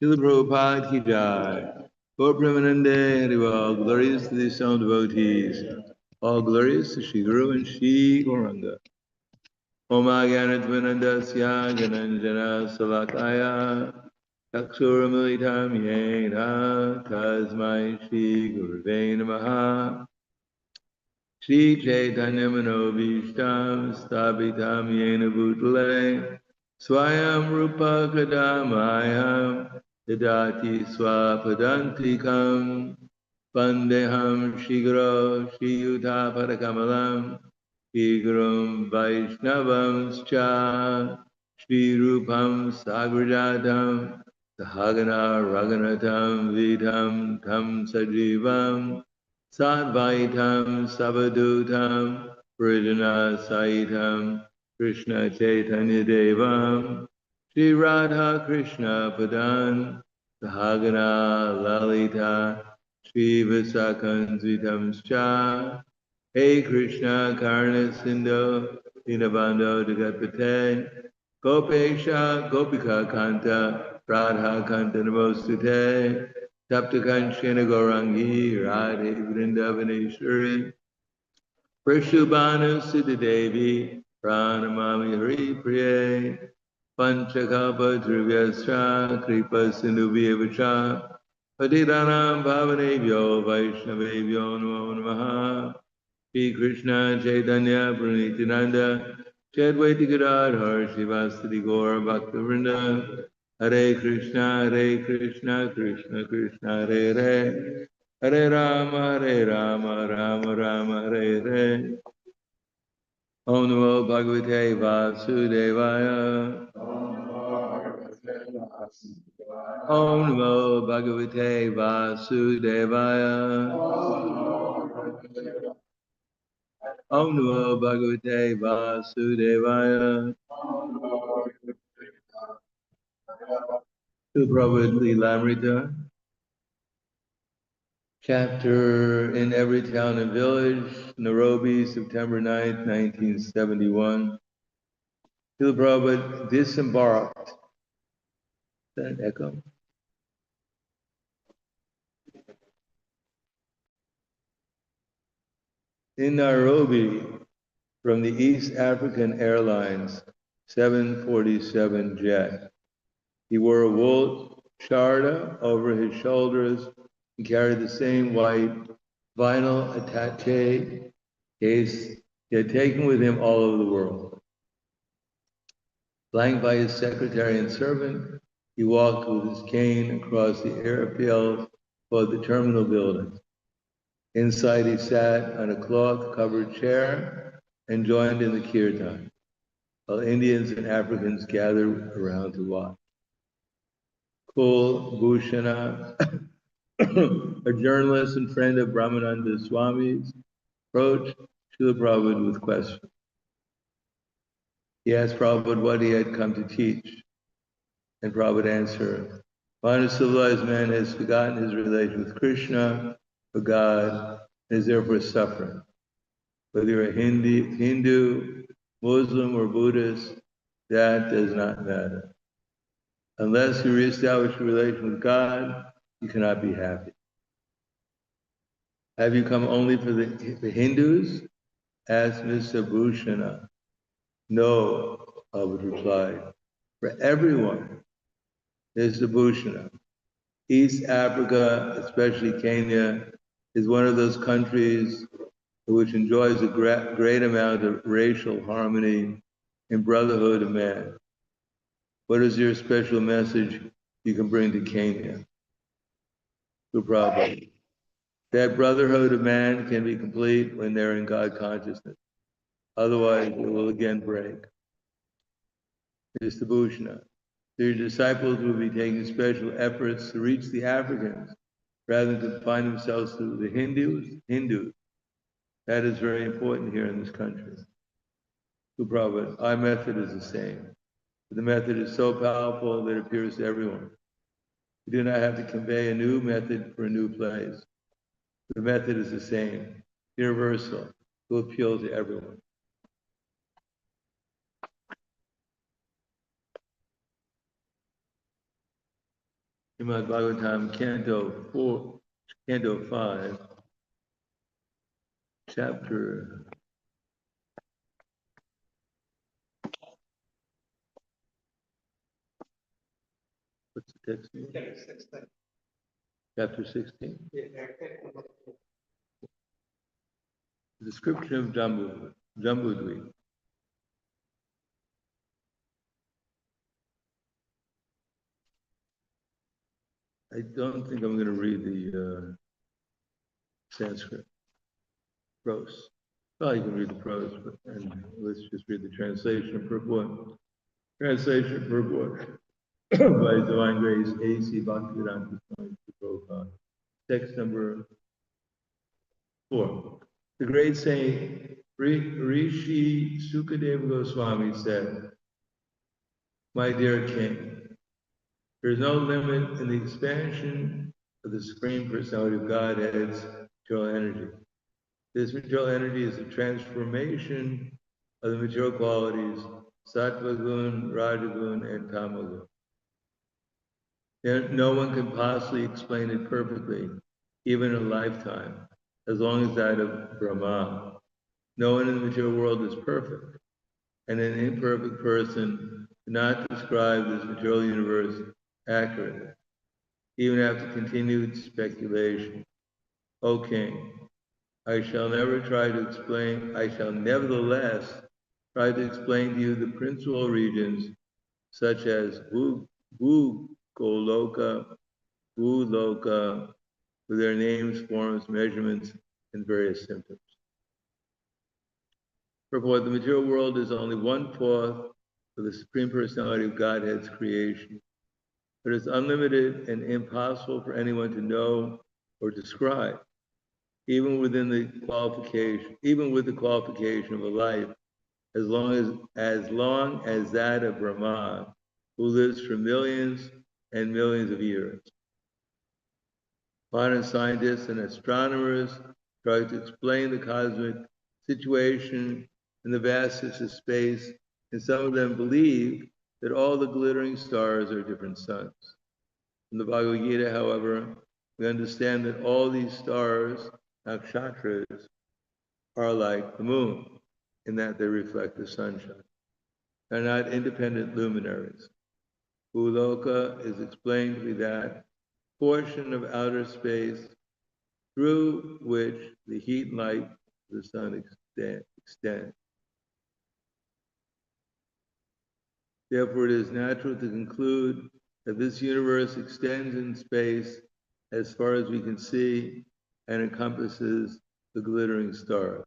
Srila Prabhupada ki jai. Gaur Premanande Harival, glorious to the sound devotees, all glorious to Shri Guru and Shri Gauranga. Om Agyanatvanandasya Gananjana Salakaya Chaksuramilitam Yena Tasmai Shri Guruve Namaha Shri Chaitanya Manobhishtam Sthapitam Yena Bhutale Swayam Rupa Kadamayam Yadati Swapadantikam Vandeham Shigro Shiyuta Padakamalam Shigrum Vaishnavam Scha Shri Rupam Sagrajatam Sahagana Raganatam Vidham Tam Sajivam Sadvaitam Savadutam Vrijana Saitam Krishna Chaitanya Devam Shri Radha Krishna Padan Sahagana Lalita Shri Visakan Svitamscha Hey Krishna Karna Sindhu Dinabando Jagatpate Gopesha Gopika Kanta Radha Kanta Namostute Taptakanshena Gaurangi Radhe Vrindavaneshwari Prashubhanu Siddhadevi Pranamami Hari Priye Panchakalpa Dhruvyascha Kripa Sindhubhyevacha Patitanam Bhavanebhyo Vaishnavebhyo Namo Namaha Shri Krishna Chaitanya Pranitinanda Chadvaiti Gadadhar Shivasati Gaur Bhaktivinoda Hare Krishna Krishna Krishna Hare Hare Hare Rama Rama Rama Hare Hare Om Namo Bhagavate Vasudevaya Om Namo Bhagavate Vasudevaya Om Namo Bhagavate Vasudevaya To Prabhupada Lilamrita Chapter in Every Town and Village, Nairobi, September 9th, 1971. Srila Prabhupada disembarked. Is that an echo? In Nairobi from the East African Airlines 747 jet. He wore a wool charda over his shoulders and carried the same white vinyl attaché case he had taken with him all over the world. Flanked by his secretary and servant, he walked with his cane across the airfield toward the terminal building. Inside he sat on a cloth-covered chair and joined in the kirtan, while Indians and Africans gathered around to watch. Kul Bhushana, a journalist and friend of Prahladananda Swami, approached Srila Prabhupada with questions. He asked Prabhupada what he had come to teach, and Prabhupada answered, "Modern civilized man has forgotten his relation with Krishna, or God, and is therefore suffering. Whether you're a Hindu, Muslim, or Buddhist, that does not matter. Unless you reestablish a relation with God, you cannot be happy. Have you come only for the Hindus?" asked Mr. Bhushana. "No," Prabhupada replied. "For everyone, Mr. Bhushana. East Africa, especially Kenya, is one of those countries which enjoys a great amount of racial harmony and brotherhood of man. What is your special message you can bring to Kenya?" To Prabhupada. That brotherhood of man can be complete when they're in God consciousness. Otherwise, it will again break. Mr. Bhushana. Your disciples will be taking special efforts to reach the Africans rather than confine themselves to the Hindus. That is very important here in this country. To Prabhupada, our method is the same. The method is so powerful that it appeals to everyone. We do not have to convey a new method for a new place. The method is the same, universal, it will appeal to everyone. Srimad Bhagavatam, Canto 5, chapter. What's the text name? Chapter 16. The description of Jambudvipa. I don't think I'm going to read the Sanskrit prose. Well, you can read the prose, and let's just read the translation purport. Translation purport by His Divine Grace A.C. Bhaktivedanta Swami Prabhupada. Text number 4. The great saint Rishi Sukadeva Goswami said, "My dear king, there is no limit in the expansion of the Supreme Personality of Godhead's material energy. This material energy is a transformation of the material qualities, Sattva Gun, Rajagun, and Tamagun. No one can possibly explain it perfectly, even in a lifetime, as long as that of Brahma. No one in the material world is perfect, and an imperfect person cannot describe this material universe accurately, even after continued speculation. O king, I shall nevertheless try to explain to you the principal regions, such as Goloka, Loka, with their names, forms, measurements, and various symptoms. Purport: the material world is only 1/4 of the Supreme Personality of Godhead's creation, but it's unlimited and impossible for anyone to know or describe, even with the qualification of a life as long as that of Brahma, who lives for millions and millions of years. Modern scientists and astronomers try to explain the cosmic situation and the vastness of space, and some of them believe that all the glittering stars are different suns. In the Bhagavad Gita, however, we understand that all these stars, nakshatras, are like the moon, in that they reflect the sunshine. They're not independent luminaries. Uloka is explained to be that portion of outer space through which the heat and light of the sun extend. Therefore, it is natural to conclude that this universe extends in space as far as we can see and encompasses the glittering stars.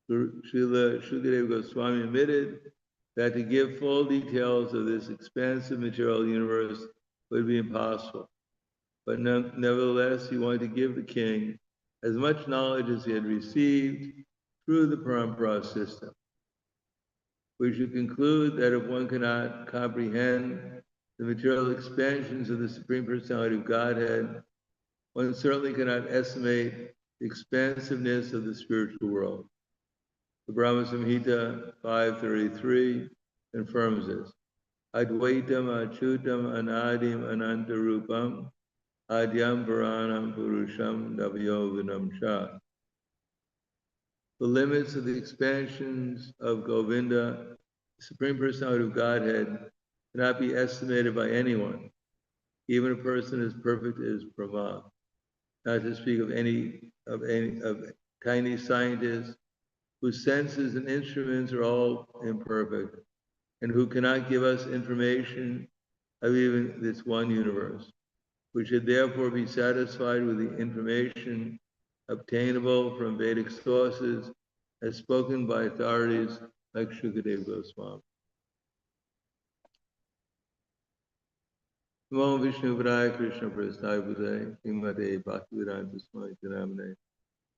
Srila Shukadeva Goswami admitted that to give full details of this expansive material universe would be impossible. But nevertheless, he wanted to give the king as much knowledge as he had received through the parampara system. We should conclude that if one cannot comprehend the material expansions of the Supreme Personality of Godhead, one certainly cannot estimate the expansiveness of the spiritual world. The Brahma Samhita 533 confirms this. Advaitam achutam anadim anantarupam adyam paranam purusham navyoganam cha. The limits of the expansions of Govinda, the Supreme Personality of Godhead, cannot be estimated by anyone, even a person as perfect as Brahma, not to speak of tiny scientists whose senses and instruments are all imperfect, and who cannot give us information of even this one universe. We should therefore be satisfied with the information obtainable from Vedic sources as spoken by authorities like Shukadeva Goswami. Namo Vishnu Padaya Krishna Prasthaya Bhutale Srimate Bhaktivedanta Swami Namane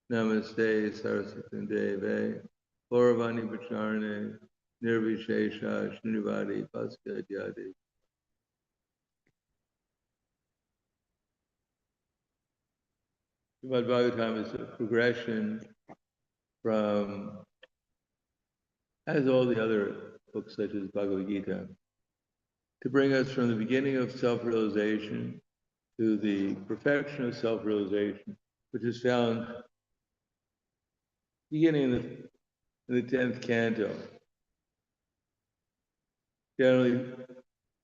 Namaste Saraswati Deve Gauravani Pacharane Nirvishesha Srinivadi Paskadyade. Srimad Bhagavatam is a progression from, as all the other books such as Bhagavad Gita, to bring us from the beginning of self-realization to the perfection of self-realization, which is found beginning in the 10th canto. Generally,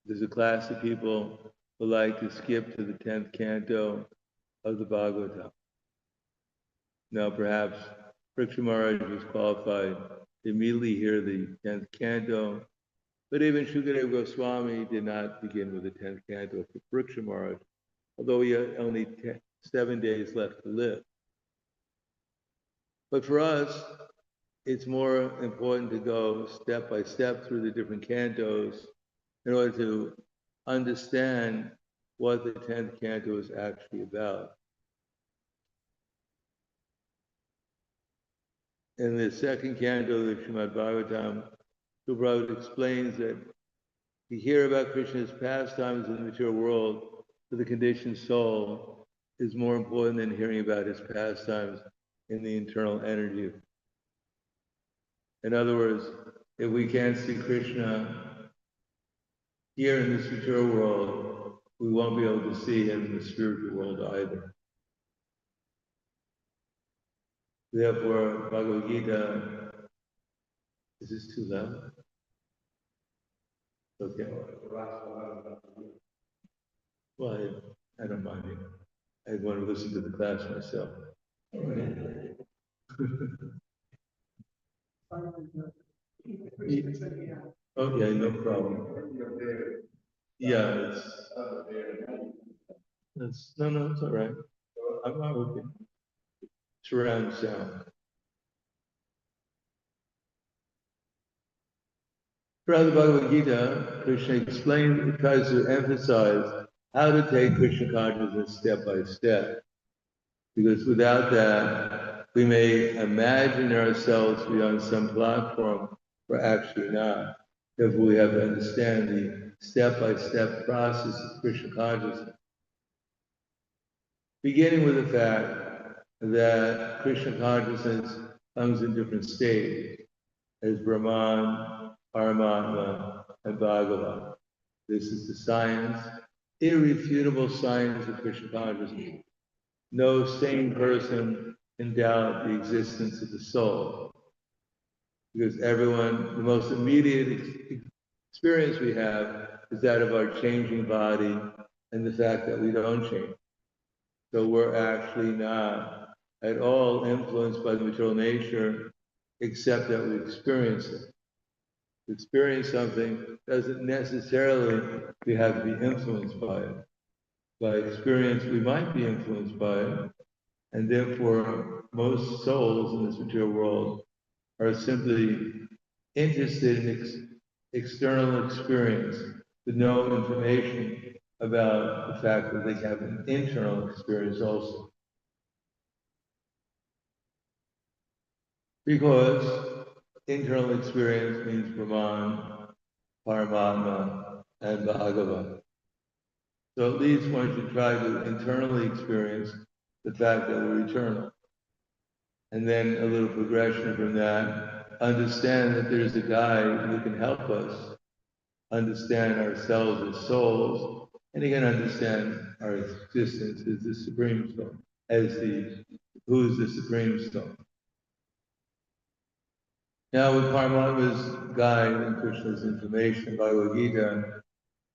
there's a class of people who like to skip to the 10th canto of the Bhagavatam. Now, perhaps Pariksha Maharaj was qualified to immediately hear the 10th canto, but even Shukadeva Goswami did not begin with the 10th canto for Pariksha Maharaj, although he had only 7 days left to live. But for us, it's more important to go step by step through the different cantos in order to understand what the 10th canto is actually about. In the second canto of the Srimad Bhagavatam, Prabhupada explains that to hear about Krishna's pastimes in the material world for the conditioned soul is more important than hearing about his pastimes in the internal energy. In other words, if we can't see Krishna here in this material world, we won't be able to see him in the spiritual world either. Therefore, Bhagavad Gita, is this too loud? Okay. Well, I don't mind it. I want to listen to the class myself. Okay, no problem. Yeah, it's no, it's all right. I'm not okay. Surround sound. Throughout the Bhagavad Gita, Krishna explains, tries to emphasize how to take Krishna consciousness step by step. Because without that, we may imagine ourselves to be on some platform, we're actually not. Therefore, we have to understand the step-by-step process of Krishna consciousness. Beginning with the fact that Krishna consciousness comes in different states, as Brahman, Paramatma, and Bhagavan. This is the science, irrefutable science of Krishna consciousness. No sane person can doubt the existence of the soul. Because everyone, the most immediate experience we have is that of our changing body and the fact that we don't change. So we're actually not at all influenced by the material nature, except that we experience it. To experience something doesn't necessarily we have to be influenced by it. By experience, we might be influenced by it, and therefore most souls in this material world are simply interested in external experience with no information about the fact that they have an internal experience also. Because internal experience means Brahman, Paramatma, and Bhagavan. So at least one should try to internally experience the fact that we're eternal. And then a little progression from that, understand that there's a guide who can help us understand ourselves as souls, and he can understand our existence as the Supreme Soul, who's the Supreme Soul. Now with Paramatma's guide and Krishna's information, Bhagavad Gita,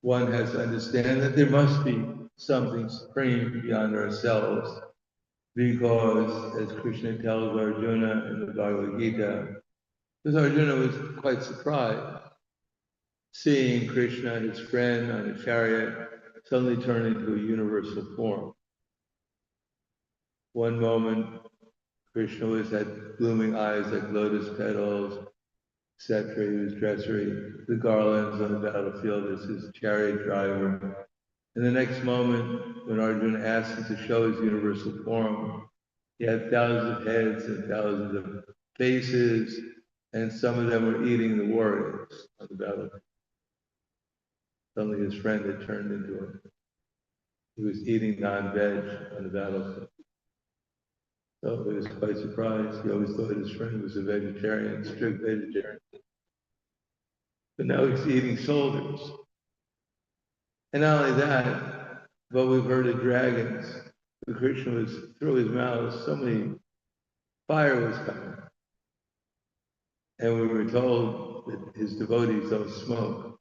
one has to understand that there must be something supreme beyond ourselves, because as Krishna tells Arjuna in the Bhagavad Gita, because Arjuna was quite surprised seeing Krishna, his friend on a chariot, suddenly turn into a universal form. One moment, Krishna had blooming eyes like lotus petals, etc. He was dressed the garlands on the battlefield as his chariot driver. And the next moment, when Arjuna asked him to show his universal form, he had thousands of heads and thousands of faces, and some of them were eating the warriors on the battlefield. Suddenly his friend had turned into him. He was eating non-veg on the battlefield. So he was quite surprised. He always thought his friend was a vegetarian, strict vegetarian. But now he's eating soldiers. And not only that, But we've heard of dragons. The Krishna was through his mouth, so many fire was coming. And we were told that his devotees don't smoke.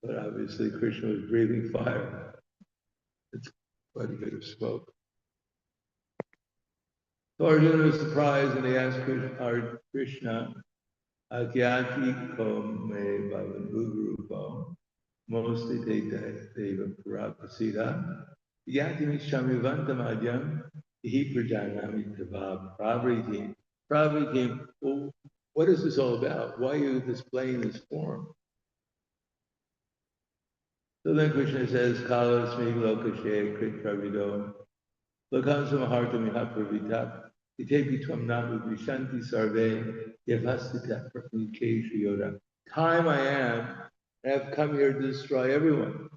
But obviously Krishna was breathing fire. It's quite a bit of smoke. So Arjuna was surprised and he asked Krishna, Akyati ko me bhavan ugrupo, mostly deva parapasida, yati mishamivantam adyam, he prajanami tava pravritim. Pravritim, well, what is this all about? Why are you displaying this form? So then Krishna says, Kala smiglo kashe krit pravido, lokam samahartam ihapravita, ite bitvam namu vishanti sarve, yavastita praknikeshu yoda. Time I am, and I've come here to destroy everyone.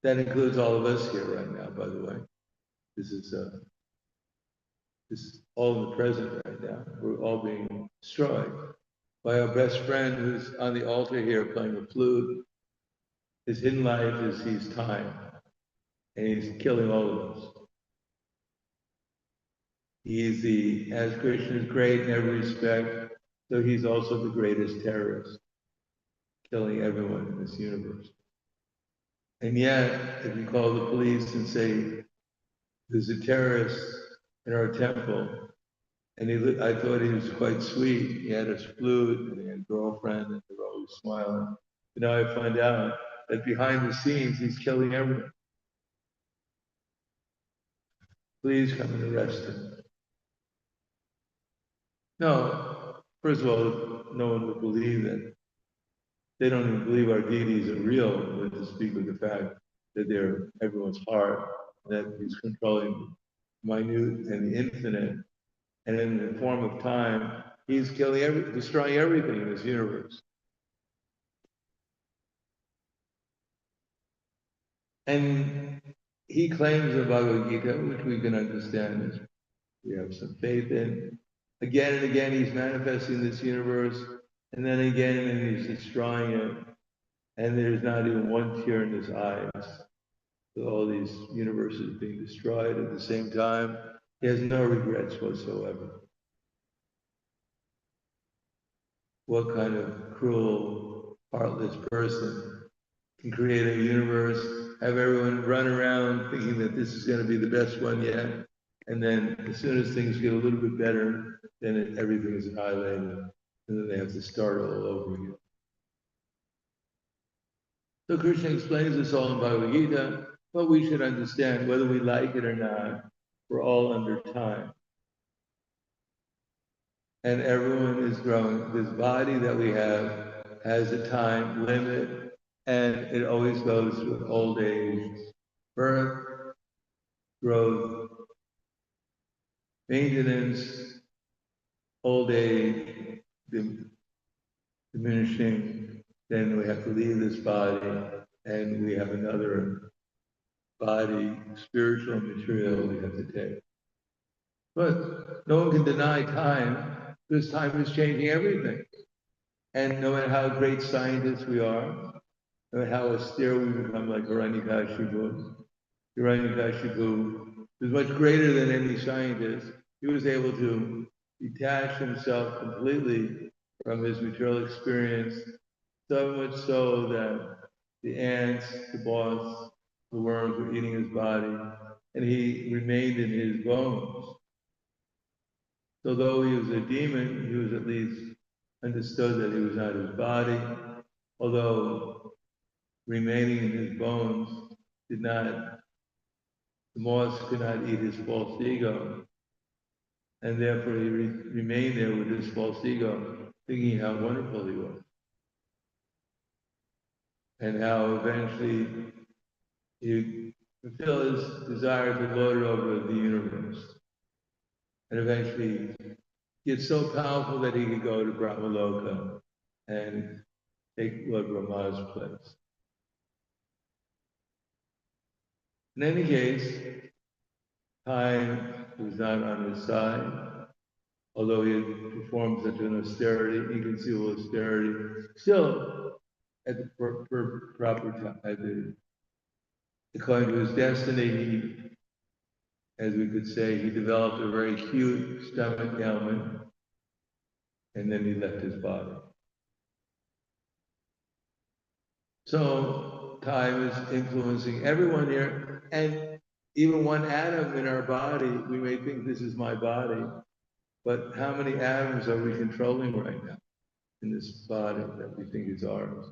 That includes all of us here right now, by the way. This is all in the present right now. We're all being destroyed by our best friend who's on the altar here playing the flute. His hidden life is he's time, and he's killing all of us. He is as Krishna is great in every respect, so he's also the greatest terrorist, killing everyone in this universe. And yet, if you call the police and say, there's a terrorist in our temple, and I thought he was quite sweet. He had a flute, and he had a girlfriend, and they were always smiling. But now I find out that behind the scenes, he's killing everyone. Please come and arrest him. No, first of all, no one would believe that. They don't even believe our deities are real, but to speak of the fact that they're everyone's heart, that he's controlling the minute and the infinite, and in the form of time, he's killing destroying everything in this universe. And he claims the Bhagavad Gita, which we can understand, we have some faith in. Again and again, he's manifesting this universe, and then again, and he's destroying it. And there's not even one tear in his eyes. With all these universes being destroyed at the same time, he has no regrets whatsoever. What kind of cruel, heartless person can create a universe, have everyone run around thinking that this is going to be the best one yet, and then as soon as things get a little bit better, then everything is annihilated, and then they have to start all over again. So Krishna explains this all in Bhagavad Gita, but we should understand whether we like it or not, we're all under time. And everyone is growing. This body that we have has a time limit, and it always goes through old age, birth, growth, maintenance, old age, diminishing. Then we have to leave this body, and we have another body, spiritual and material, we have to take. But no one can deny time, because time is changing everything. And no matter how great scientists we are, no matter how austere we become, like Hiranyakashipu was much greater than any scientist. He was able to detach himself completely from his material experience, so much so that the ants, the moths, the worms were eating his body, and he remained in his bones. So though he was a demon, he was at least understood that he was not his body, although remaining in his bones the moths could not eat his false ego, and therefore he remained there with his false ego, thinking how wonderful he was, and how eventually he fulfilled his desire to lord over the universe, and eventually get so powerful that he could go to Brahmaloka and take Lord Brahma's place. In any case, time was not on his side, although he had performed such an austerity, inconceivable austerity, still at the proper time, according to his destiny, as we could say, he developed a very acute stomach ailment, and then he left his body. So time is influencing everyone here, and even one atom in our body, we may think this is my body, but how many atoms are we controlling right now in this body that we think is ours?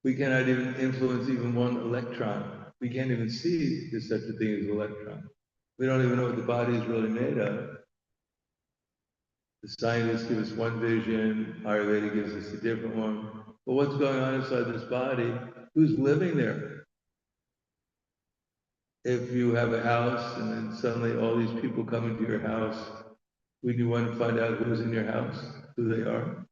We cannot even influence even one electron. We can't even see there's such a thing as electron. We don't even know what the body is really made of. The scientists give us one vision, Ayurveda gives us a different one. But what's going on inside this body? Who's living there? If you have a house and then suddenly all these people come into your house, would you want to find out who's in your house, who they are?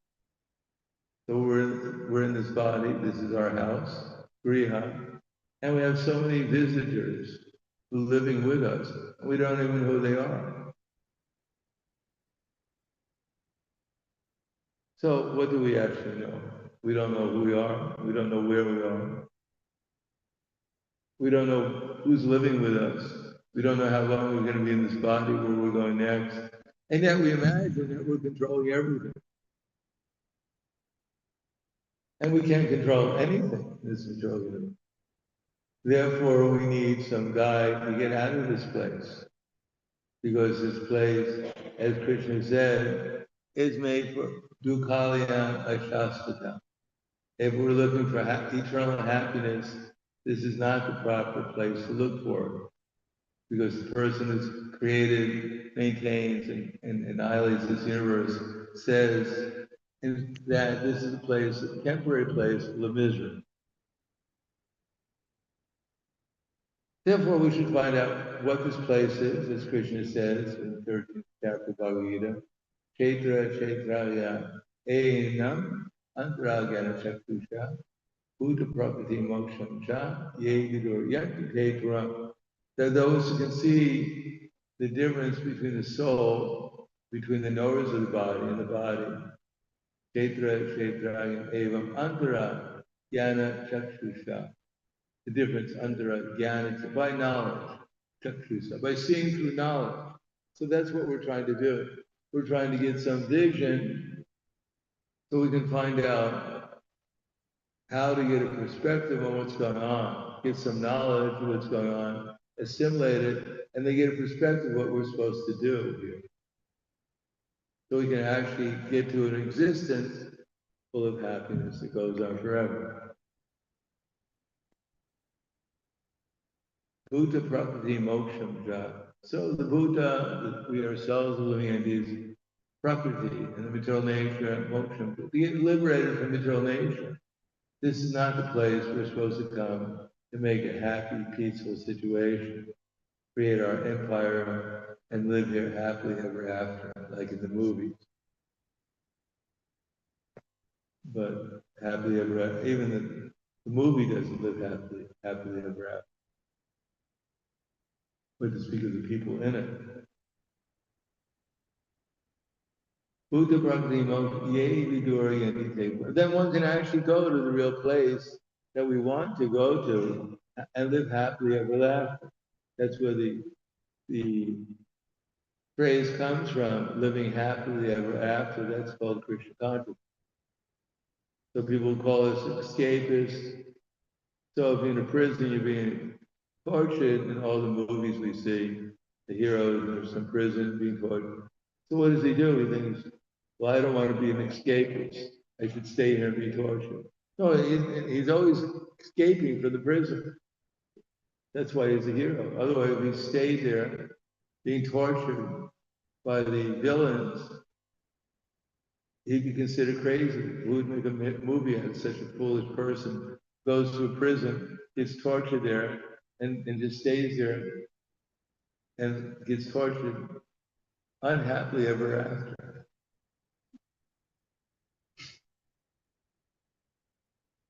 So we're in this body, this is our house, Griha, and we have so many visitors who are living with us. We don't even know who they are. So what do we actually know? We don't know who we are. We don't know where we are. We don't know who's living with us. We don't know how long we're going to be in this body, where we're going next. And yet we imagine that we're controlling everything. And we can't control anything in this material universe. Therefore, we need some guide to get out of this place. Because this place, as Krishna said, is made for Dukkalaya Ashastata. If we're looking for eternal happiness, this is not the proper place to look for it. Because the person who's created, maintains, and annihilates this universe says that this is a place, a temporary place full of misery. Therefore, we should find out what this place is, as Krishna says in the 13th chapter of Bhagavad Gita. Kshetra Kshetraya Enam Antaragana Chakusha Bhuta Prakriti Moksham Cha Ye Vidur Yakti Kshetra. That those who can see the difference between the soul, between the knowers of the body and the body. Kshetra Kshetraya Evam Antara Jnana Chakshusha. The difference under a jnana, by knowledge, chakshusa, by seeing through knowledge. So that's what we're trying to do. We're trying to get some vision so we can find out how to get a perspective on what's going on, get some knowledge of what's going on, assimilate it, and then get a perspective of what we're supposed to do here. So we can actually get to an existence full of happiness that goes on forever. Bhuta Prakriti Moksham Ja. So the Bhuta, we ourselves are living in these Prakriti, and the material nature, Moksham, to get liberated from material nature. This is not the place we're supposed to come to make a happy, peaceful situation, create our empire, and live here happily ever after, like in the movies. But happily ever after, even the movie doesn't live happily ever after. But to speak of the people in it. Buddha Prakriti Ye Vidurya. Then one can actually go to the real place that we want to go to and live happily ever after. That's where the phrase comes from, living happily ever after. That's called Krishna consciousness. So people call us escapists. So if you're in a prison, you're being tortured in all the movies we see. The heroes in some prison being tortured. So what does he do? He thinks, well, I don't want to be an escapist. I should stay here and be tortured. No, he's always escaping from the prison. That's why he's a hero. Otherwise, if he stayed there being tortured by the villains, he'd be considered crazy. Who would make a movie out of such a foolish person? Goes to a prison, gets tortured there, and just stays there and gets tortured unhappily ever after.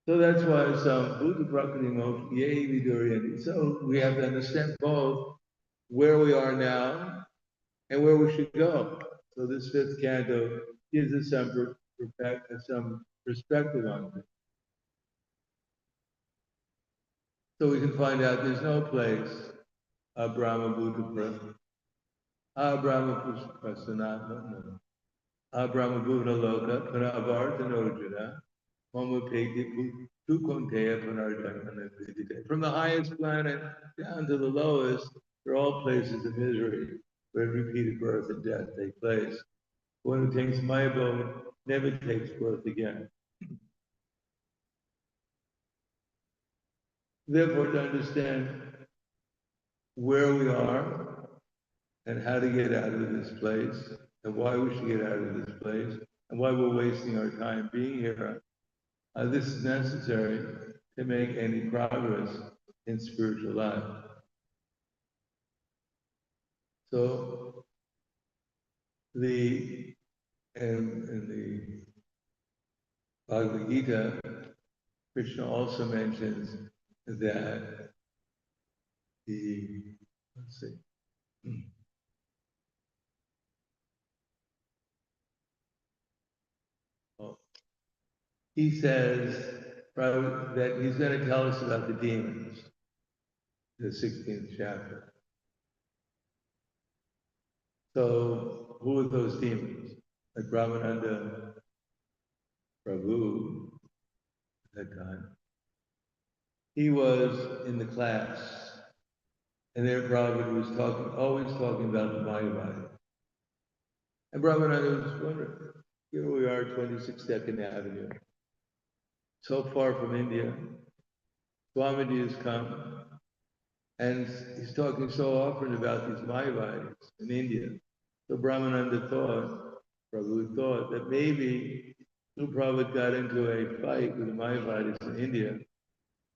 So that's why some Buddha Prakriti Moksha, Ye Vidurya. So we have to understand both where we are now and where we should go. So this fifth canto gives us some perspective on it. So we can find out there's no place, Brahma Buddha Brahma Prasanatma, Brahma Buddha Loka, Panavartanojana, Mama Peki Tukontea Panardana. From the highest planet down to the lowest, they're all places of misery where repeated birth and death take place. One who takes my abode never takes birth again. Therefore, to understand where we are and how to get out of this place and why we should get out of this place and why we're wasting our time being here, this is necessary to make any progress in spiritual life. So in the Bhagavad Gita, Krishna also mentions that let's see. Oh, he says that he's going to tell us about the demons, the 16th chapter. So, who are those demons? Like Prahladananda Prabhu at that time. He was in the class, and there Prabhupada was always talking about the Maya body. And Prahladananda was wondering, here we are, 26th Avenue, so far from India. Swamiji has come, and he's talking so often about these Maya bodies in India. So Brahmananda Prabhu thought that maybe Prabhupada got into a fight with the Mayavadis in India,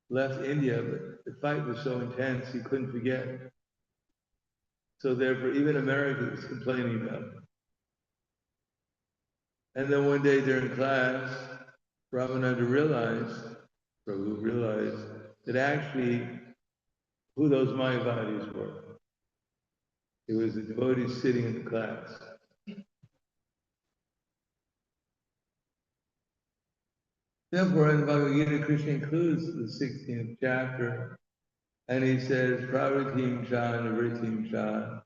left India, but the fight was so intense he couldn't forget. So therefore, even America was complaining about it. And then one day during class, Brahmananda Prabhu realized that actually who those Mayavadis were. It was the devotees sitting in the class. Therefore, in Bhagavad Gita, Krishna includes the 16th chapter, and he says, Pravatim cha navritim cha,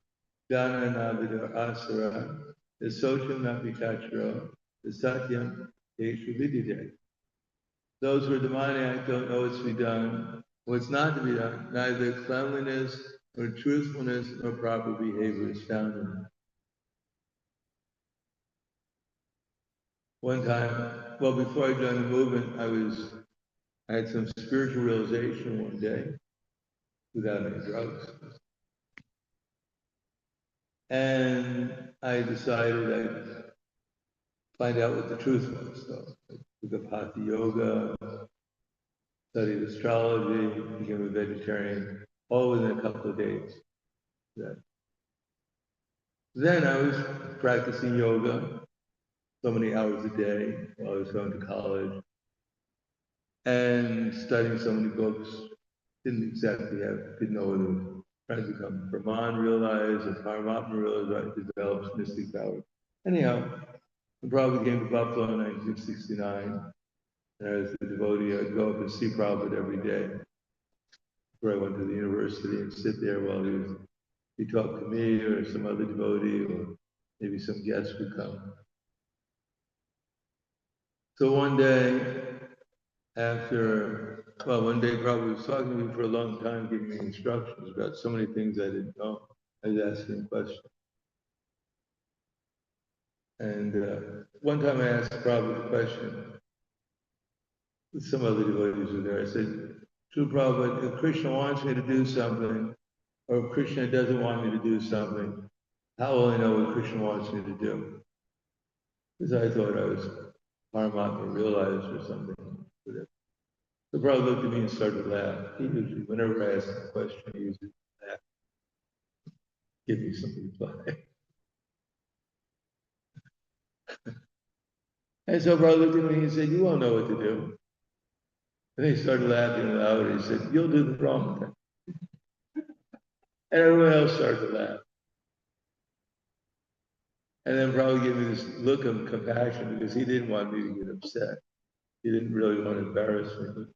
jana navidar asara, the socham napikacharo, the satyam eshu vidide. Those who are demoniac don't know what's to be done, what's not to be done. Neither cleanliness, nor truthfulness, nor proper behavior is found in them. One time, well, before I joined the movement, I had some spiritual realization one day without any drugs. And I decided I'd find out what the truth was. So I took up Hatha Yoga, studied astrology, became a vegetarian, all within a couple of days. Then I was practicing yoga so many hours a day while I was going to college and studying so many books. Didn't know whether I was trying to become Brahman realized or Paramatma realized, I developed mystic powers. Anyhow, I probably came to Buffalo in 1969, and as a devotee, I'd go up and see Prabhupada every day. Before I went to the university and sit there while he talked to me or some other devotee, or maybe some guests would come. So one day, one day Prabhupada was talking to me for a long time, giving me instructions about so many things I didn't know. I was asking questions. And one time I asked Prabhupada a question. Some other devotees were there. I said, "True Prabhupada, if Krishna wants me to do something, or if Krishna doesn't want me to do something, how will I know what Krishna wants me to do?" Because I thought I was Paramatma realized or something. So Prabhupada looked at me and started to laugh. He usually, whenever I ask him a question, he usually laugh, give me some reply. And so Prabhupada looked at me and he said, "You won't know what to do." And he started laughing louder. He said, "You'll do the wrong thing." And everyone else started to laugh. And then Prabhupada gave me this look of compassion because he didn't want me to get upset. He didn't really want to embarrass me.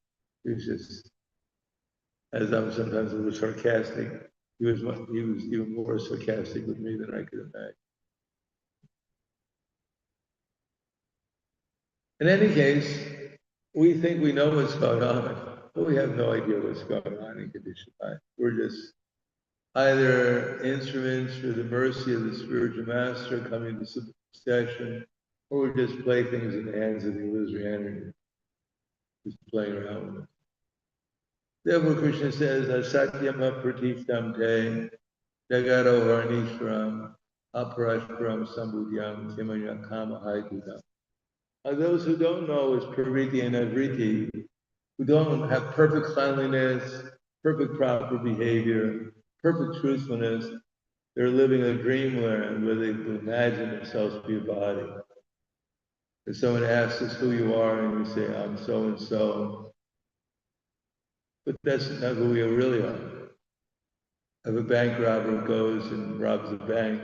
He was just, as I'm sometimes a little sarcastic. He was even more sarcastic with me than I could imagine. In any case, we think we know what's going on, but we have no idea what's going on in conditioned mind. We're just either instruments for the mercy of the spiritual master coming to session, or we're just playthings in the hands of the illusory energy, just playing around with it. Therefore, Krishna says, Asatyam apratitam te, jagaro varnishram, aparashram sambudyam, kimanya kama haitudam. Those who don't know is praviti and avriti, who don't have perfect cleanliness, perfect proper behavior, perfect truthfulness, they're living a dreamland where they imagine themselves to be a body. If someone asks us who you are, and you say, I'm so and so, but that's not who we really are. If a bank robber goes and robs a bank,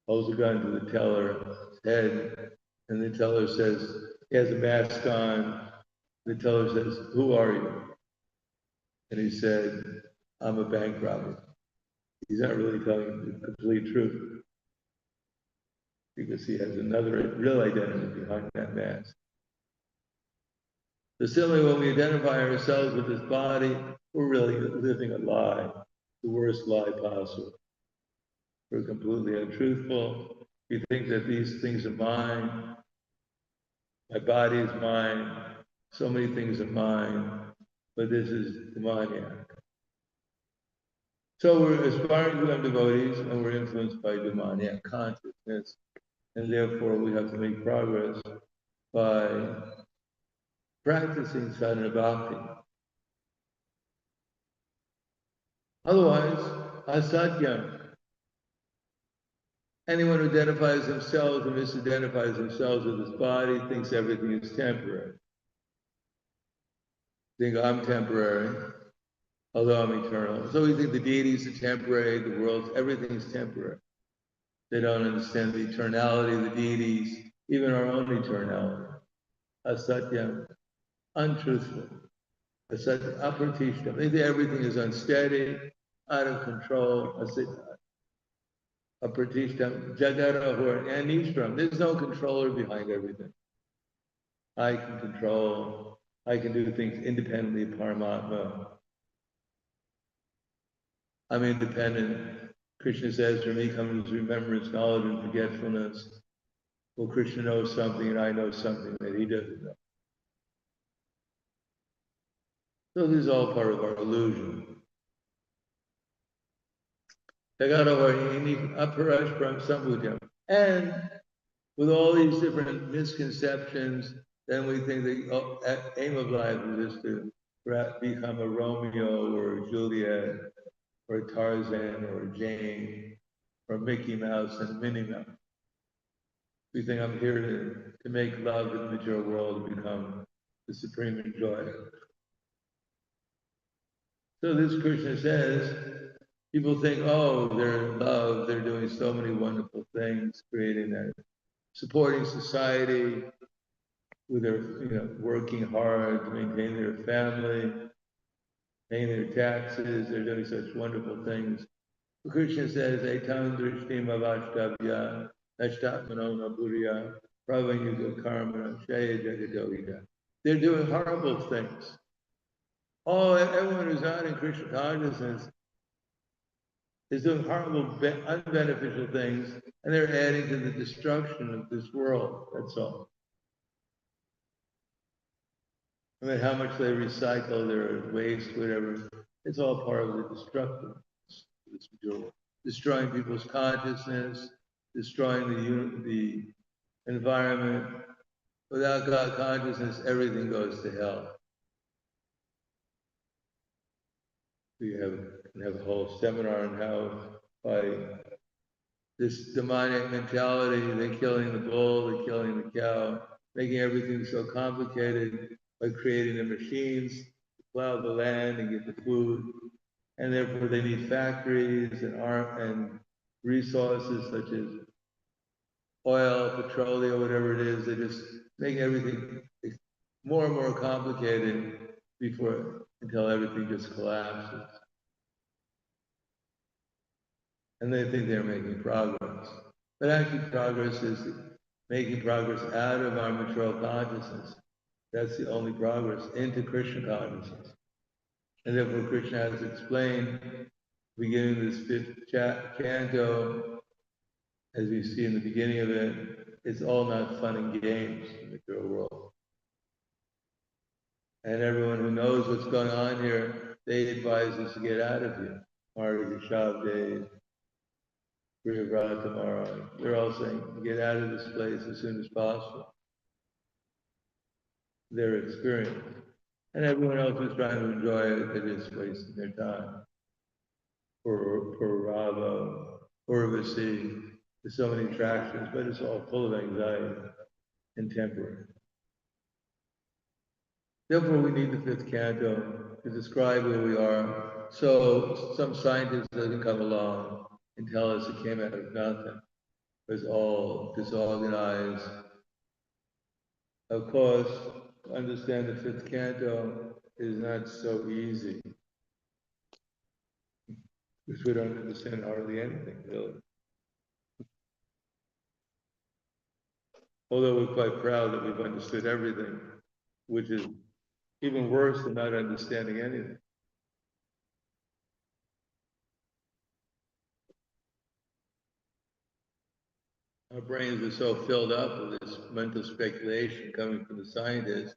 holds a gun to the teller's head, and the teller says, he has a mask on, the teller says, who are you? And he said, I'm a bank robber. He's not really telling the complete truth, because he has another real identity behind that mask. So similarly, when we identify ourselves with this body, we're really living a lie, the worst lie possible. We're completely untruthful. We think that these things are mine, my body is mine, so many things are mine, but this is demoniac. So we're aspiring to become devotees, and we're influenced by demoniac consciousness, and therefore we have to make progress by practicing sadhana bhakti. Otherwise, asatyam. Anyone who identifies themselves and misidentifies themselves with this body thinks everything is temporary. Think I'm temporary, although I'm eternal. So we think the deities are temporary, the world, everything is temporary. They don't understand the eternality of the deities, even our own eternality. Asatyam, untruthful. Asatyam, apratishtam. They think everything is unsteady, out of control. Apratishtam, jagara, and ishram. There's no controller behind everything. I can control, I can do things independently of Paramatma. I'm independent. Krishna says, for me comes remembrance, knowledge, and forgetfulness. Well, Krishna knows something and I know something that he doesn't know. So this is all part of our illusion. And with all these different misconceptions, then we think the aim of life is just to become a Romeo or a Juliet or a Tarzan or a Jane or Mickey Mouse and Minnie Mouse. We think I'm here to make love in the material world become the supreme enjoyer. So this Krishna says, people think, oh, they're in love, they're doing so many wonderful things, creating that, supporting society with their, working hard to maintain their family, paying their taxes, they're doing such wonderful things. Krishna says, Etam drishtim avashtavya, nashtatmano naburiya, pravanyuga karma, shaya jagadohida. They're doing horrible things. Oh, everyone who's not in Krishna consciousness is doing horrible, unbeneficial things, and they're adding to the destruction of this world. That's all. I mean, how much they recycle their waste, whatever, it's all part of the destruction. Destroying people's consciousness, destroying the environment. Without God consciousness, everything goes to hell. We have a whole seminar on how by this demonic mentality, they're killing the bull, they're killing the cow, making everything so complicated by creating the machines to plow the land and get the food. And therefore they need factories and resources such as oil, petroleum, whatever it is. They just make everything more and more complicated before until everything just collapses. And they think they're making progress. But actually progress is making progress out of our material consciousness. That's the only progress into Krishna consciousness. And therefore Krishna has explained, beginning of this fifth canto, as we see in the beginning of it, it's all not fun and games in the material world. And everyone who knows what's going on here, they advise us to get out of here. Marty Shabde, Priyavrata Maharaj, they're all saying, get out of this place as soon as possible. Their experience. And everyone else is trying to enjoy it, they're just wasting their time. For Rava, Urvasi, there's so many attractions, but it's all full of anxiety and temporary. Therefore, we need the fifth canto to describe where we are. So some scientist doesn't come along and tell us it came out of nothing. It was all disorganized. Of course, to understand the fifth canto is not so easy, because we don't understand hardly anything, really. Although we're quite proud that we've understood everything, which is even worse than not understanding anything. Our brains are so filled up with this mental speculation coming from the scientists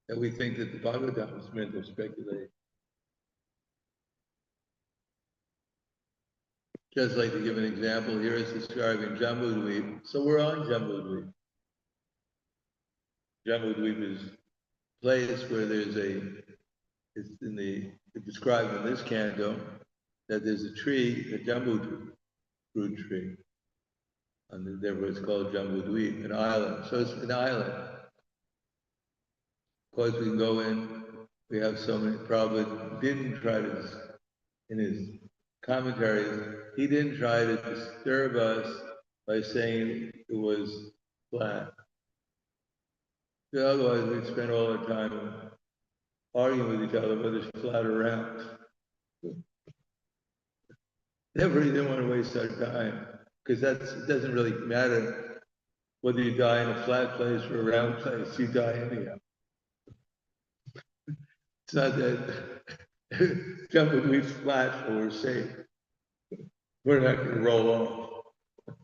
that we think that the Bhagavatam is mental speculation. Just like to give an example, here is describing Jambudweep. So we're on Jambudweep. Jambudweep is a place where there's it's described in this canto, that there's a tree, a Jambudweep fruit tree. And therefore it's called Jambudweep, an island. So it's an island. Of course, we can go in, we have so many, Prabhupada didn't try to, in his commentaries, he didn't try to disturb us by saying it was flat. Because otherwise we'd spend all our time arguing with each other whether it's flat or round. Never, he didn't want to waste our time, because it doesn't really matter whether you die in a flat place or a round place, you die anyhow. It's not that Jambudweep's flat, so we're safe. We're not going to roll off.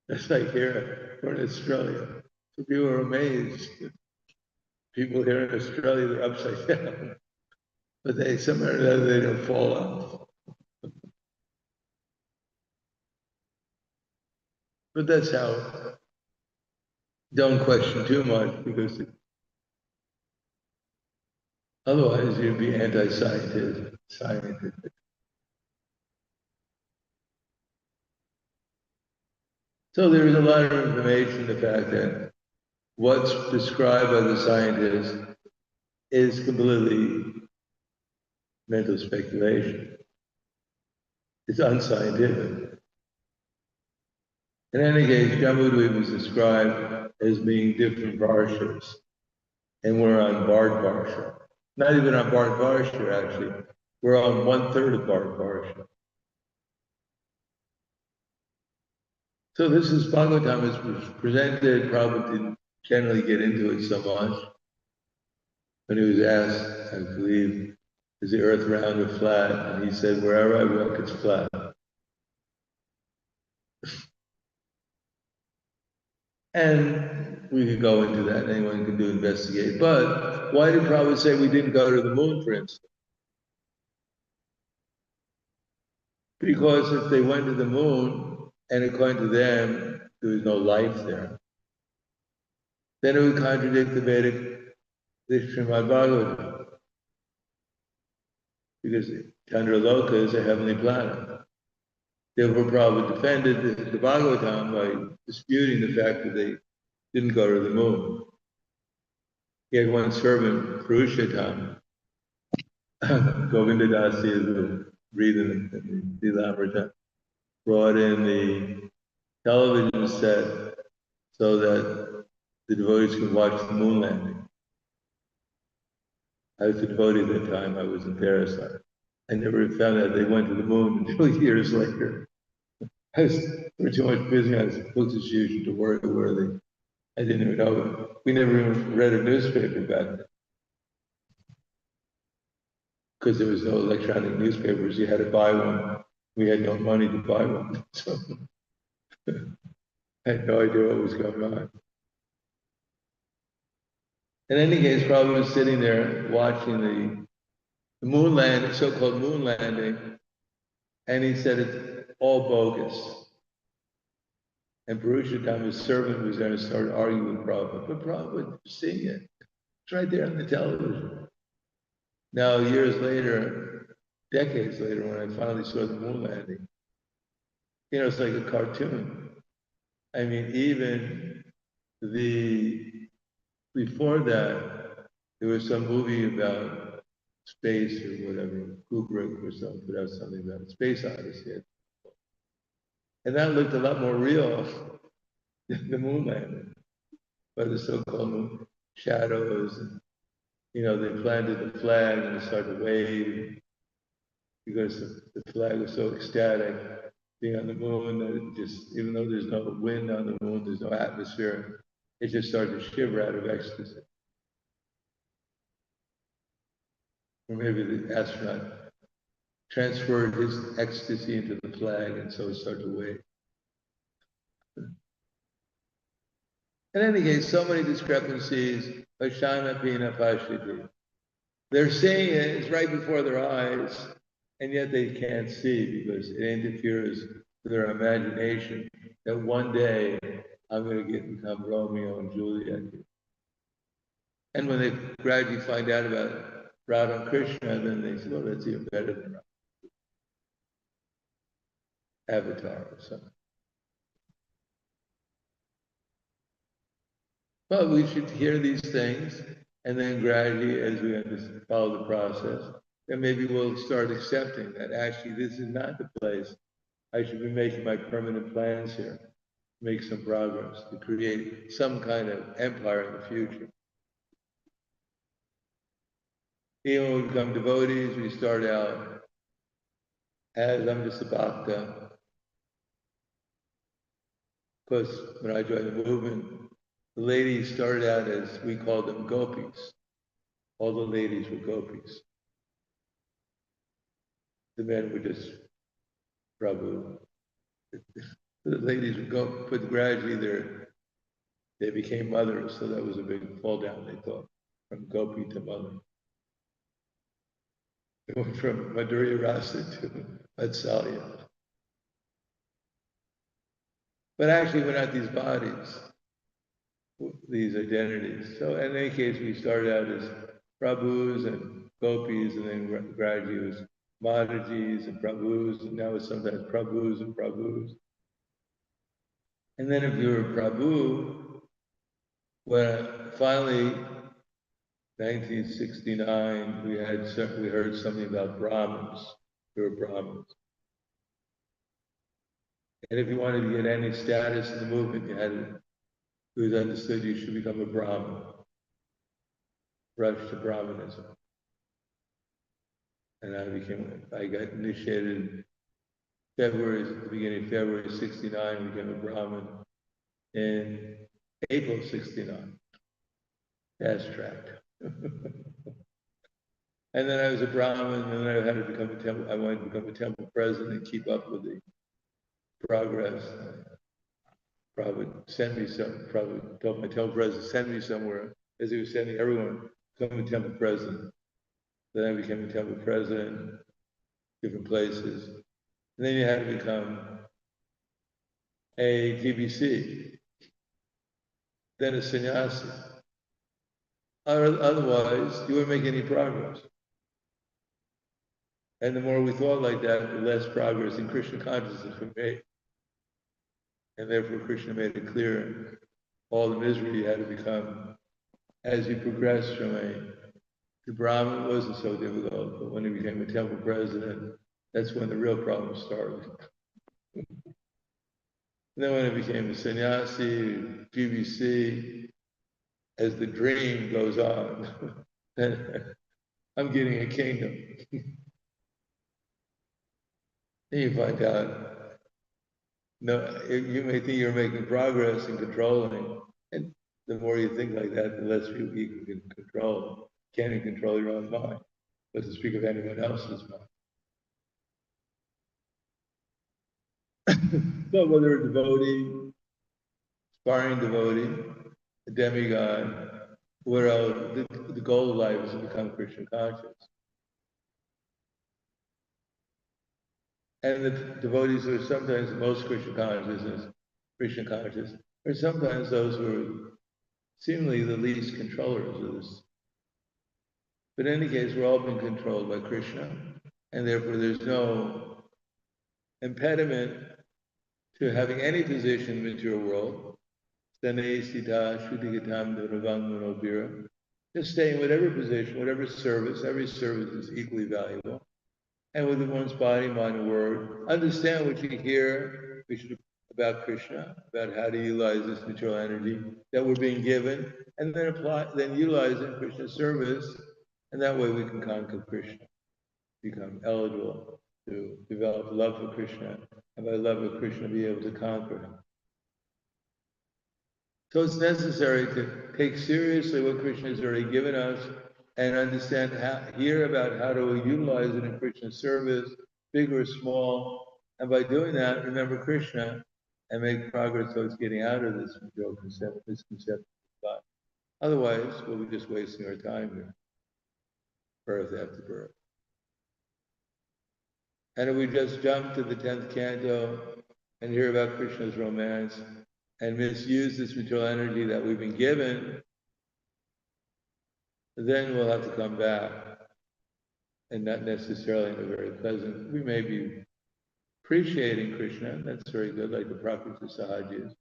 That's like here, we're in Australia. So people are amazed. People here in Australia, they're upside down. But they, somewhere or another, they don't fall off. But that's how, don't question too much, because otherwise you'd be anti-scientific. So there is a lot of information, the fact that what's described by the scientists is completely mental speculation. It's unscientific. In any case, Jambudweep is described as being different varshas, and we're on Bard Varsha. Not even on Bard Varsha, actually. We're on 1/3 of Bard Varsha. So this is Bhagavatam is presented, Prabhupada didn't generally get into it so much. When he was asked, I believe, is the earth round or flat? And he said, wherever I walk, it's flat. And we could go into that, anyone can investigate. But why did Prabhupada say we didn't go to the moon, for instance? Because if they went to the moon, and according to them, there was no life there, then it would contradict the Vedic, the Srimad Bhagavatam. Because Chandraloka is a heavenly planet. Therefore, Prabhupada defended the Bhagavatam by disputing the fact that they didn't go to the moon. He had one servant, Purushottam, Govinda Dasi, who read in the Lamrita, brought in the television set so that the devotees could watch the moon landing. I was a devotee at that time. I was in Paris. I never found out they went to the moon until years later. I was too much busy. I was booked as usual to worry where they. I didn't even know. We never even read a newspaper back then because there was no electronic newspapers. You had to buy one. We had no money to buy one, so I had no idea what was going on. In any case, Prabhupada was sitting there watching the moon landing, so-called moon landing, and he said it's all bogus. And Purushottam, his servant, was there and started arguing with Prabhupada. But Prabhupada was seeing it. It's right there on the television. Now, years later, decades later, when I finally saw the moon landing, it's like a cartoon. I mean, even before that, there was some movie about space or whatever, Kubrick or something, put out something about Space Odyssey. And that looked a lot more real than the moon landing, by the so-called moon shadows. And, they planted the flag and it started to wave because the flag was so ecstatic being on the moon that it just, even though there's no wind on the moon, there's no atmosphere, it just started to shiver out of ecstasy. Or maybe the astronaut transferred his ecstasy into the flag and so it started to wave. In any case, so many discrepancies. Vashana Pina Pashiti. They're seeing it, it's right before their eyes, and yet they can't see because it interferes with their imagination that one day I'm going to become Romeo and Juliet. And when they gradually find out about Radha and Krishna, then they say, well, that's even better than Avatar or something. But we should hear these things, and then gradually, as we follow the process, then maybe we'll start accepting that actually this is not the place. I should be making my permanent plans here, make some progress, to create some kind of empire in the future. Even when we become devotees, we start out as I'm just a bhakta. Because when I joined the movement, the ladies started out as, we called them gopis. All the ladies were gopis. The men were just Prabhu. The ladies would go, but gradually they became mothers, so that was a big fall down, they thought, from gopi to mother. It went from Madhurya Rasa to Vatsalya. But actually, we're not these bodies, these identities. So in any case, we started out as Prabhus and gopis, and then gradually it was Madhajis and Prabhus, and now it's sometimes Prabhus and Prabhus. And then if you were Prabhu, when finally 1969, we heard something about Brahmins. We were Brahmins. And if you wanted to get any status in the movement, it was understood you should become a Brahmin. Rush to Brahmanism. And I got initiated at the beginning of February 69, became a Brahmin in April 69. Fast tracked. And then I was a Brahmin, and then I had to become a temple. I wanted to become a temple president and keep up with the progress. Probably send me probably told my temple president, send me somewhere, as he was sending everyone, become a temple president. Then I became a temple president, different places. And then you had to become a TBC, then a sannyasi. Otherwise, you wouldn't make any progress. And the more we thought like that, the less progress in Krishna consciousness we made. And therefore, Krishna made it clear all the misery you had to become as you progressed from to Brahmin. It wasn't so difficult, but when he became a temple president, that's when the real problem started. And then when it became a sannyasi, GBC, as the dream goes on, then I'm getting a kingdom. Then you find out, no, you may think you're making progress in controlling, and the more you think like that, the less you can control. You can't even control your own mind, but to speak of anyone else's mind. So whether a devotee, aspiring devotee, a demigod, where the goal of life is to become Krishna conscious. And the devotees who are sometimes the most Krishna conscious, are sometimes those who are seemingly the least controllers of this. But in any case, we're all being controlled by Krishna, and therefore there's no impediment to having any position in the material world. Just stay in whatever position, whatever service, every service is equally valuable. And with one's body, mind, and word, understand what you hear about Krishna, about how to utilize this material energy that we're being given, and then utilize it in Krishna's service, and that way we can conquer Krishna, become eligible to develop love for Krishna, and by love of Krishna be able to conquer him. So it's necessary to take seriously what Krishna has already given us and understand hear about how to utilize it in Krishna's service, big or small. And by doing that, remember Krishna and make progress towards getting out of this misconception of God. Otherwise, we'll be just wasting our time here, birth after birth. And if we just jump to the 10th canto and hear about Krishna's romance and misuse this material energy that we've been given, then we'll have to come back, and not necessarily in a very pleasant. We may be appreciating Krishna, that's very good, like the Prakriti Sahajis.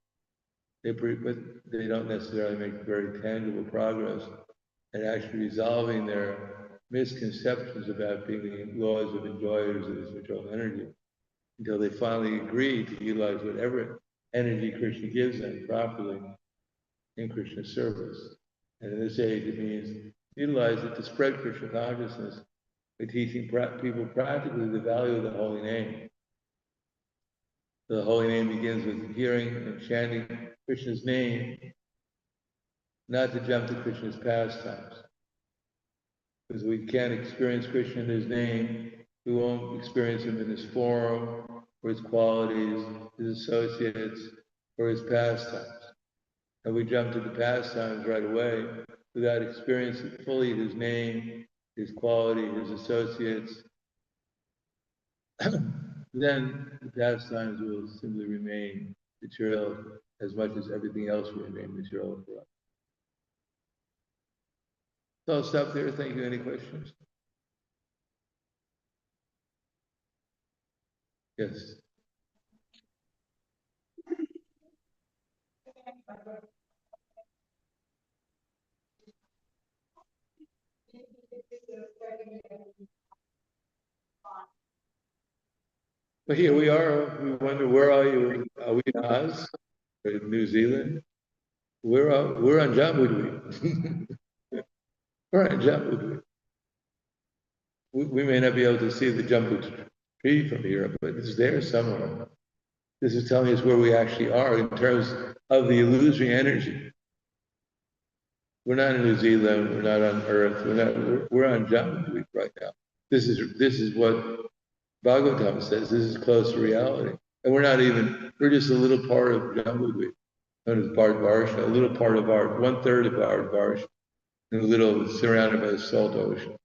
But they don't necessarily make very tangible progress in actually resolving their misconceptions about being the laws of enjoyers of this material energy until they finally agree to utilize whatever energy Krishna gives them properly in Krishna's service. And in this age, it means utilize it to spread Krishna consciousness by teaching people practically the value of the holy name. The holy name begins with hearing and chanting Krishna's name, not to jump to Krishna's pastimes. Because we can't experience Krishna in his name, we won't experience him in his form, or his qualities, his associates, or his pastimes. And we jump to the pastimes right away without experiencing fully his name, his quality, his associates. Then the pastimes will simply remain material as much as everything else will remain material for us. So I'll stop there. Thank you. Any questions? Yes. But here we are. We wonder, where are you? Are we in Oz? Or in New Zealand? We're on Jamudwi. We're on Jamudwi. We may not be able to see the Jambu tree from here, but it's there somewhere. This is telling us where we actually are in terms of the illusory energy. We're not in New Zealand. We're not on Earth. We're on Jambu right now. This is what Bhagavatam says. This is close to reality, and we're just a little part of Jambu, known as Bharatvarsha, a little part of 1/3 of Bharatvarsha, and a little surrounded by the salt ocean.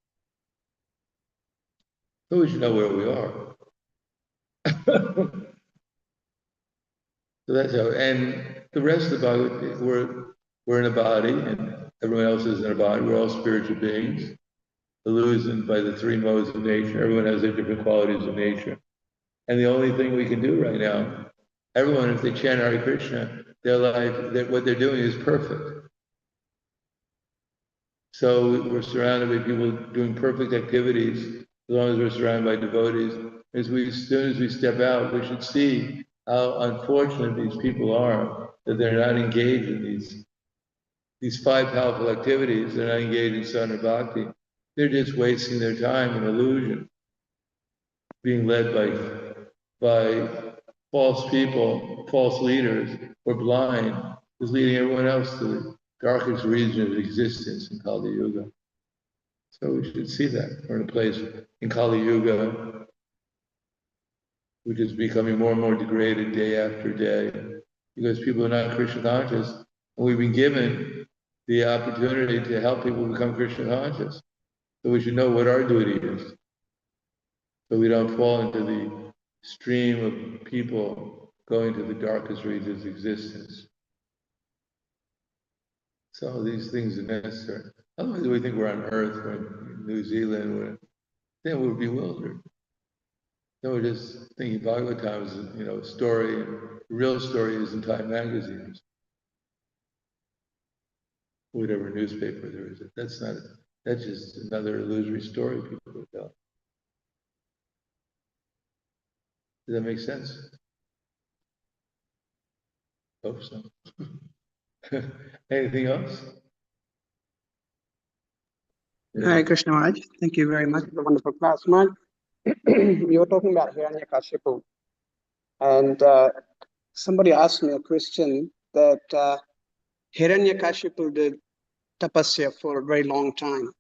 So we should know where we are. So that's how, and the rest of the Bhagavad, we're in a body, and everyone else is in a body. We're all spiritual beings, illusioned by the three modes of nature. Everyone has their different qualities of nature. And the only thing we can do right now, everyone, if they chant Hare Krishna, their life, what they're doing is perfect. So we're surrounded by people doing perfect activities, as long as we're surrounded by devotees. As soon as we step out, we should see how unfortunate these people are that they're not engaged in these five powerful activities. They're not engaged in sadhana bhakti. They're just wasting their time in illusion, being led by false people, false leaders, or blind, is leading everyone else to the darkest region of existence in Kali Yuga. So we should see that. We're in a place in Kali Yuga which is becoming more and more degraded day after day because people are not Krishna conscious. And we've been given the opportunity to help people become Krishna conscious. So we should know what our duty is. So we don't fall into the stream of people going to the darkest regions of existence. So these things are necessary. Otherwise we think we're on Earth, we're in New Zealand, then we're bewildered. No, we're just thinking Bhagavatam is, a story. The real story is in Time magazines, whatever newspaper there is. That's just another illusory story people would tell. Does that make sense? Hope so. Anything else? Hare Krishna Maharaj, thank you very much for the wonderful class, Maharaj. You were talking about Hiranyakashipu, and somebody asked me a question that Hiranyakashipu did tapasya for a very long time.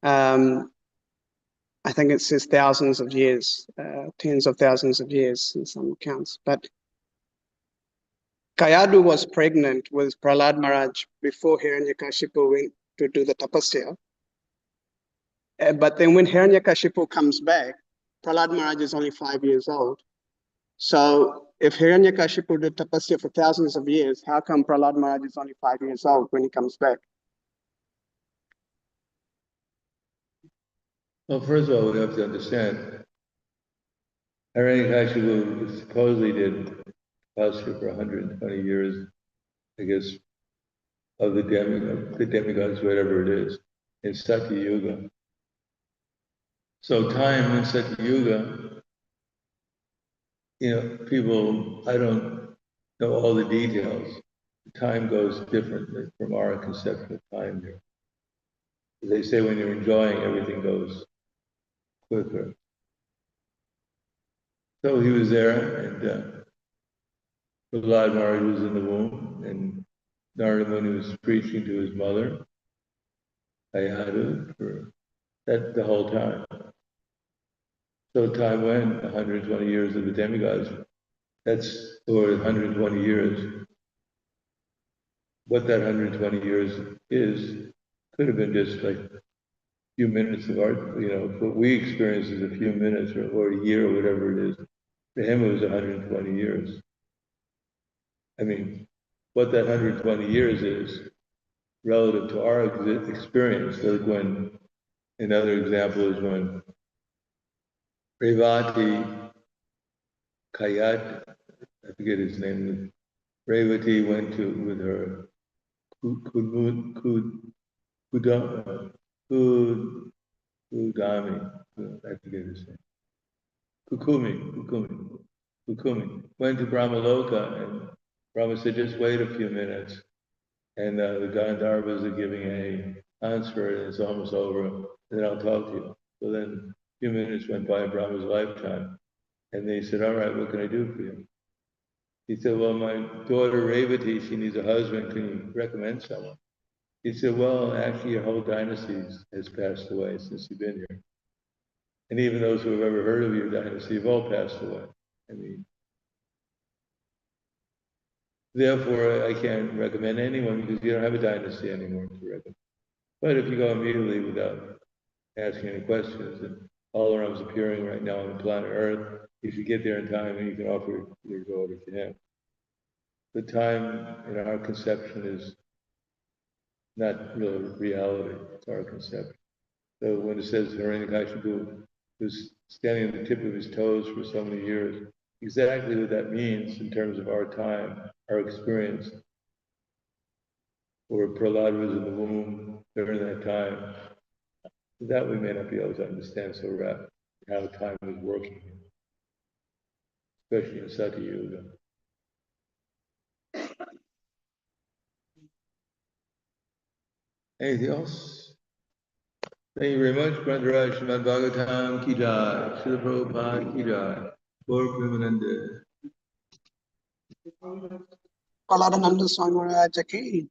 I think it says thousands of years, tens of thousands of years in some accounts. But Kayadu was pregnant with Prahlad Maharaj before Hiranyakashipu went to do the tapasya. But then when Hiranyakashipu comes back, Prahlad Maharaj is only 5 years old. So if Hiranyakashipu did tapasya for thousands of years, how come Prahlad Maharaj is only 5 years old when he comes back? Well, first of all, we have to understand, Hiranyakashipu supposedly did tapasya for 120 years, I guess, of the demigods, whatever it is, in Satya Yuga. So time in Satya Yuga, people, I don't know all the details. Time goes differently from our conception of time here. They say when you're enjoying, everything goes quicker. So he was there, and Prahlad Maharaj was in the womb, and Narada Muni was preaching to his mother, Ayadu, for that the whole time. So time went, 120 years of the demigods. That's for 120 years. What that 120 years is could have been just like a few minutes of art, what we experience is a few minutes or a year or whatever it is. For him, it was 120 years. I mean, what that 120 years is relative to our experience. Like when, another example is when Revati Kayat, I forget his name, Revati went with her Kudami, I forget his name. Kukumi, went to Brahmaloka, and Brahma said, just wait a few minutes. And the Gandharvas are giving a answer, and it's almost over, and then I'll talk to you. So then a few minutes went by in Brahma's lifetime, and they said, all right, what can I do for you? He said, well, my daughter Revati, she needs a husband, can you recommend someone? He said, well, actually your whole dynasty has passed away since you've been here. And even those who have ever heard of your dynasty have all passed away. I mean, therefore, I can't recommend anyone because you don't have a dynasty anymore to recommend. But if you go immediately without asking any questions, and Balaram's appearing right now on the planet Earth, you should get there in time and you can offer your daughter to him. The time in our conception is not real reality, it's our conception. So when it says Hiranyakashipu was standing at the tip of his toes for so many years, exactly what that means in terms of our time, our experience, or Prahlad was in the womb during that time, that we may not be able to understand so rapidly, how time is working, especially in Satya Yuga. Anything else? Thank you very much, Brother Srimad Bhagavatam Ki Jai, Srila Prabhupada Ki Jai, Gaur Premanande. Prahladananda Swami I SB.